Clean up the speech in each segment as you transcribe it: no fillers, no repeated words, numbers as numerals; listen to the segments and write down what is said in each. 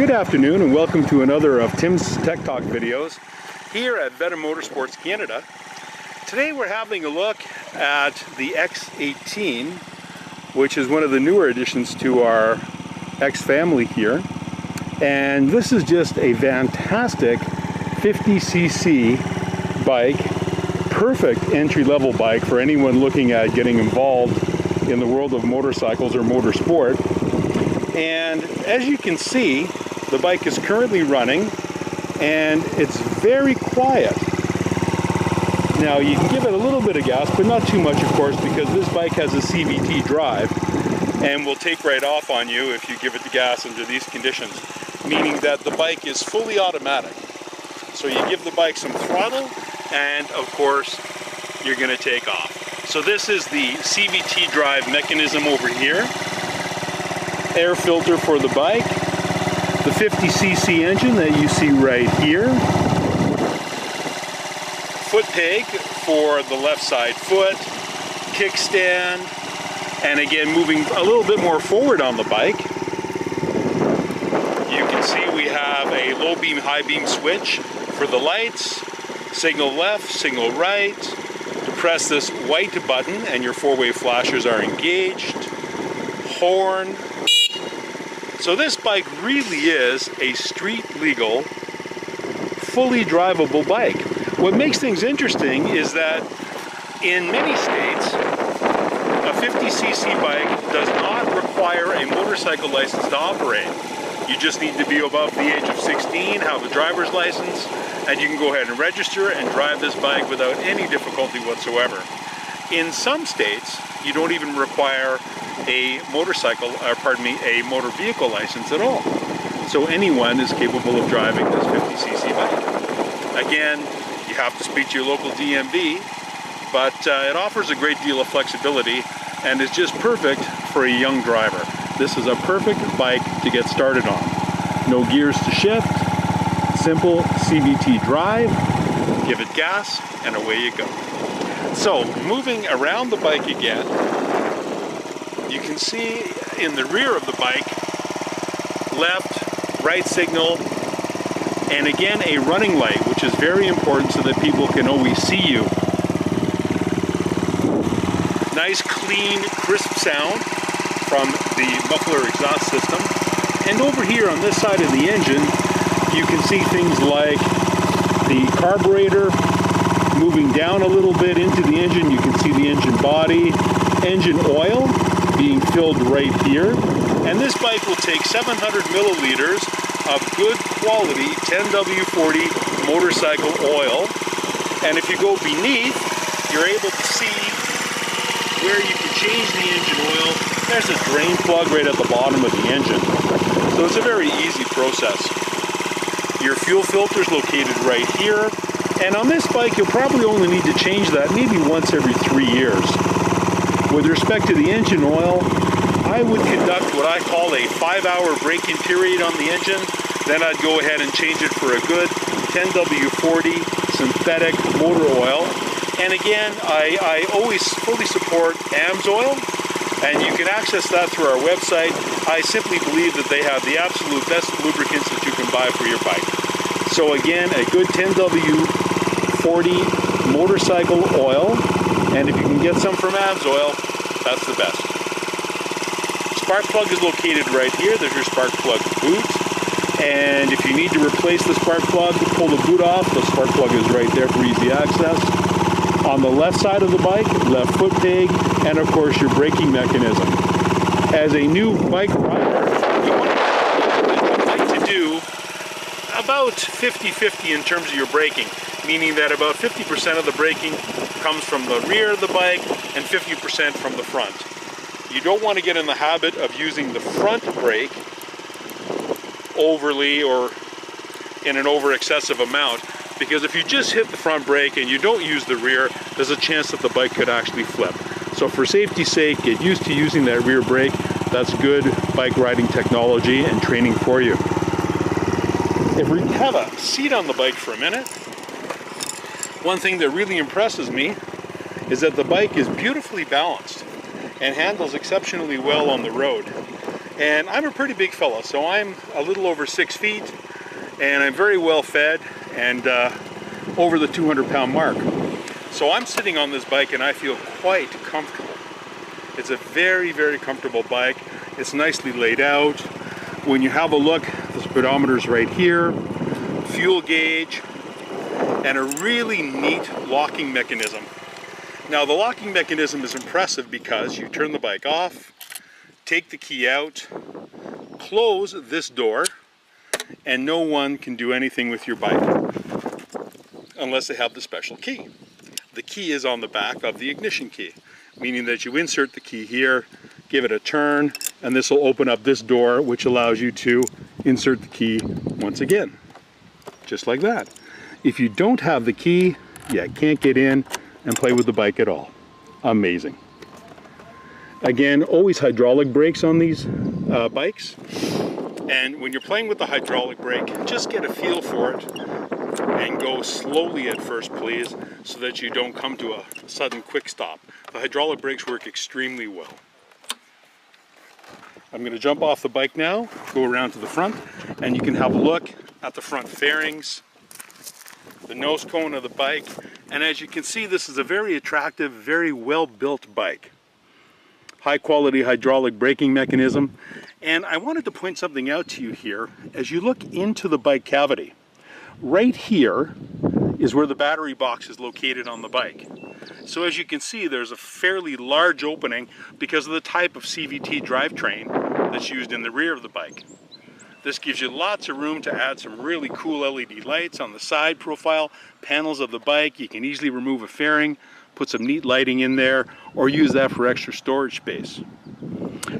Good afternoon and welcome to another of Tim's Tech Talk videos here at Venom Motorsports Canada. Today we're having a look at the X18, which is one of the newer additions to our X family here. And this is just a fantastic 50cc bike, perfect entry-level bike for anyone looking at getting involved in the world of motorcycles or motorsport. And as you can see, the bike is currently running and it's very quiet. Now you can give it a little bit of gas, but not too much of course, because this bike has a CVT drive and will take right off on you if you give it the gas under these conditions, meaning that the bike is fully automatic. So you give the bike some throttle and of course you're going to take off. So this is the CVT drive mechanism over here. Air filter for the bike, the 50cc engine that you see right here, foot peg for the left side foot, kickstand, and again moving a little bit more forward on the bike, you can see we have a low beam, high beam switch for the lights, signal left, signal right. To press this white button and your four-way flashers are engaged, horn. So this bike really is a street legal, fully drivable bike. What makes things interesting is that in many states, a 50cc bike does not require a motorcycle license to operate. You just need to be above the age of 16, have a driver's license, and you can go ahead and register and drive this bike without any difficulty whatsoever. In some states, you don't even require a a motor vehicle license at all. So anyone is capable of driving this 50cc bike. Again, you have to speak to your local DMV, but it offers a great deal of flexibility and is just perfect for a young driver. This is a perfect bike to get started on. No gears to shift, simple CVT drive, give it gas, and away you go. So, moving around the bike again, you can see in the rear of the bike, left, right signal, and again a running light, which is very important so that people can always see you. Nice, clean, crisp sound from the muffler exhaust system. And over here on this side of the engine, you can see things like the carburetor moving down a little bit into the engine. You can see the engine body, engine oil being filled right here. And this bike will take 700 milliliters of good quality 10W40 motorcycle oil. And if you go beneath, you're able to see where you can change the engine oil. There's a drain plug right at the bottom of the engine. So it's a very easy process. Your fuel filter is located right here. And on this bike, you'll probably only need to change that maybe once every 3 years. With respect to the engine oil, I would conduct what I call a 5-hour break-in period on the engine. Then I'd go ahead and change it for a good 10W40 synthetic motor oil. And again, I always fully support AMSOIL, and you can access that through our website. I simply believe that they have the absolute best lubricants that you can buy for your bike. So again, a good 10W40 motorcycle oil, and if you can get some from AMSOIL, that's the best. Spark plug is located right here. There's your spark plug boot. And if you need to replace the spark plug, pull the boot off. The spark plug is right there for easy access. On the left side of the bike, left foot peg, and of course your braking mechanism. As a new bike rider, you like to do about 50-50 in terms of your braking, meaning that about 50% of the braking comes from the rear of the bike and 50% from the front. You don't want to get in the habit of using the front brake overly or in an over excessive amount, because if you just hit the front brake and you don't use the rear, there's a chance that the bike could actually flip. So for safety's sake, get used to using that rear brake. That's good bike riding technology and training for you. If we have a seat on the bike for a minute, one thing that really impresses me is that the bike is beautifully balanced and handles exceptionally well on the road. And I'm a pretty big fella, so I'm a little over 6 feet, and I'm very well fed and over the 200-pound mark. So I'm sitting on this bike and I feel quite comfortable. It's a very, very comfortable bike. It's nicely laid out. When you have a look, the speedometer's right here, fuel gauge, and a really neat locking mechanism. Now the locking mechanism is impressive because you turn the bike off, take the key out, close this door, and no one can do anything with your bike unless they have the special key. The key is on the back of the ignition key, meaning that you insert the key here, give it a turn, and this will open up this door, which allows you to insert the key once again, just like that. If you don't have the key, you can't get in and play with the bike at all. Amazing. Again, always hydraulic brakes on these bikes. And when you're playing with the hydraulic brake, just get a feel for it and go slowly at first, please, so that you don't come to a sudden quick stop. The hydraulic brakes work extremely well. I'm going to jump off the bike now, go around to the front, and you can have a look at the front fairings, the nose cone of the bike, and as you can see, this is a very attractive, very well-built bike. High quality hydraulic braking mechanism. And I wanted to point something out to you here. As you look into the bike cavity, right here is where the battery box is located on the bike. So as you can see, there's a fairly large opening because of the type of CVT drivetrain that's used in the rear of the bike. This gives you lots of room to add some really cool LED lights on the side profile panels of the bike. You can easily remove a fairing, put some neat lighting in there, or use that for extra storage space.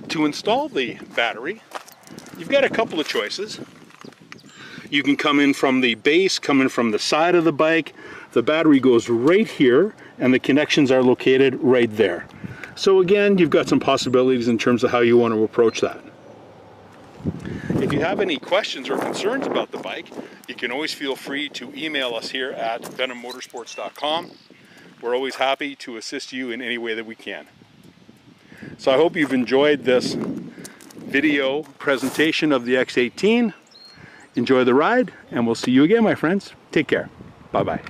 To install the battery, you've got a couple of choices. You can come in from the base, come in from the side of the bike. The battery goes right here, and the connections are located right there. So again, you've got some possibilities in terms of how you want to approach that. If you have any questions or concerns about the bike, you can always feel free to email us here at venommotorsports.com. We're always happy to assist you in any way that we can. So I hope you've enjoyed this video presentation of the X18. Enjoy the ride, and we'll see you again, my friends. Take care. Bye-bye.